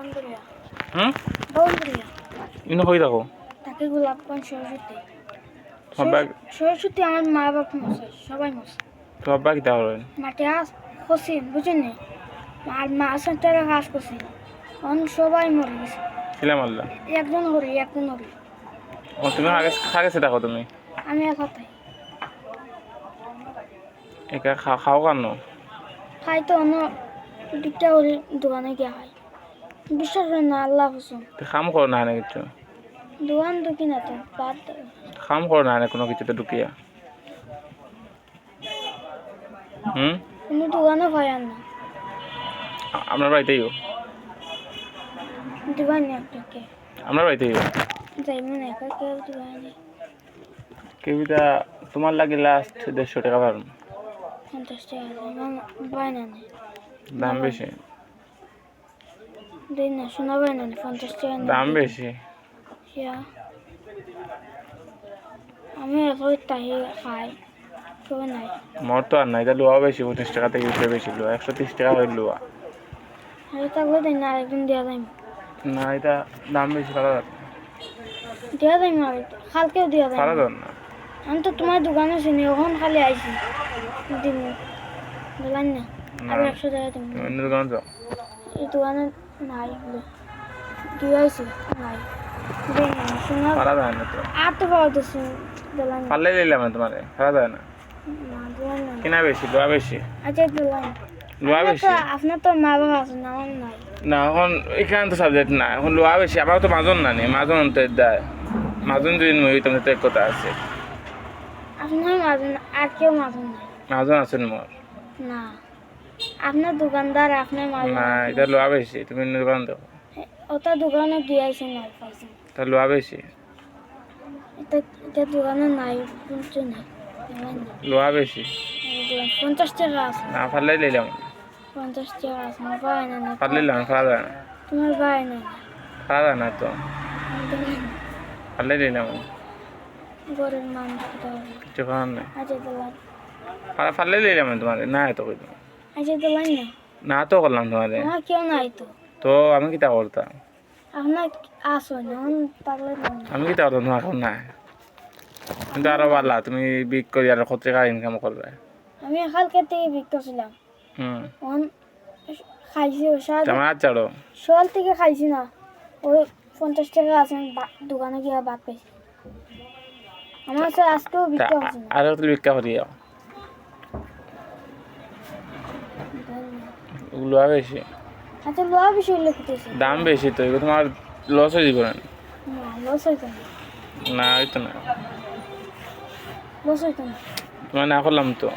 বাউন্ডারিয়া হুম বাউন্ডারিয়া ইনো হই থাকো তাকে গোলাপগঞ্জ সরস্বতী তোমার ব্যাগ সরস্বতী আমার মা বাবা মশাই সবাই মশাই তোমার ব্যাগ দেওয়া হলেন মাঠে খসিন বুঝছেন নি আর মাছ সেন্টারে কাজ করছি অন সবাই মরে গেছে ছিলাম আল্লাহ একজন হরি ও তুমি আগে দেখো তুমি আমি এক কথাই একা খাও কেন খাই তো অন্য দিকটা হরি দোকানে গিয়া খাই বিশ্বাস হয় না আল্লাহ হুসুম খাম করো না না কিছু দোকান ঢুকি না তো বাদ খাম করো না কোনো কিছুতে ঢুকিয়া কোনো দোকানে খাই আর না আপনার বাড়িতেইও দোকান একটাকে আপনার বাড়িতেইও যাই মনে একা কেউ দোকানে কেবিটা তোমার লাগে লাস্ট 150 টাকা পারুন 50 টাকা আমার বায়না নেই দাম বেশি দিন না শোনা বায়না নেই 50 টাকা দাম বেশি ইয়া আমি এখন তাই খাই কেউ নাই মোর তো আর নাই এটা লোয়া বেশি 25 টাকা থেকে বেশি লোয়া 130 টাকা হয়ে লোয়া আমি থাকলে দিন না আরেকদিন দেওয়া যাই না এটা দাম বেশি পারা যাবে দেওয়া যাই না কালকেও দেওয়া যায় পারা যাবে না আমি তো তোমার দোকানে শুনি ওখান খালি আইছি দিন বললাম না আর 100 টাকা দিন অন্য দোকানে যাও এই দোকানে নাই দিয়ে আইছি নাই দিন না শোনা পারা যায় না তো আর তো পাওয়া যাচ্ছে বললাম না পারলে নিলাম তোমারে পারা যায় না বললাম না কিনা বেশি লোয়া বেশি আচ্ছা বললাম লোয়া বেশি আপনার তো মা বাবা আছে না আমার নাই না এখন এখানে তো সাবজেক্ট না এখন লোয়া বেশি আবার তো মাজন না নি মাজন অন্তর দেয় মাজন যদি নই তুমি তো এক কথা আছে আপনার মাঝে আর কেউ মাঝে নাই মাজন আছেন মোর না আপনার দোকানদার আপনার মাঝে না এটা লোয়া বেশি তুমি অন্য দোকান দেখো ওটা দোকানে দিয়ে আইসি নাই পাইছি তা লোয়া বেশি এটা দোকানে নাই কিন্তু নাই লোয়া বেশি 50 টাকা আছে না পারলে নিলাম 50 টাকা আছে আমার ভাই না পারলে নিলাম পারা যায় না তোমার ভাই না পারা যায় না তো পারলে নিলাম গরিব মানুষ কিছু খাওয়ার নাই আচ্ছা দিলাম পারলে নিলাম তোমার না এত কই আচ্ছা দিলাম না না তো করলাম তোমারে আমার কেউ নাই তো তো আমি কিতা করতাম আপনার আসো না পাগলের না আমি কিতা করতাম তোমার এখন না কিন্তু আরো পারলা তুমি বিক করি আর কত টাকা ইনকাম করবে আমি কালকে থেকে বিক্রি করছিলাম খাইছি তোমার হাত ছাড়ো সকাল থেকে খাইছি না ওই 50 টাকা আছে আমি দোকানে গিয়ে ভাত পাইছি আমার কাছে আজকেও বিক্রি হচ্ছে না আর তুমি ভিক্ষা করি লোয়া বেশি আচ্ছা লোয়া বিষয় লিখতেছি দাম বেশি তো এগুলো তোমার লস হয়ে যাবে না লস হইতো না না হইতো না লস হইতো না তোমার না করলাম তো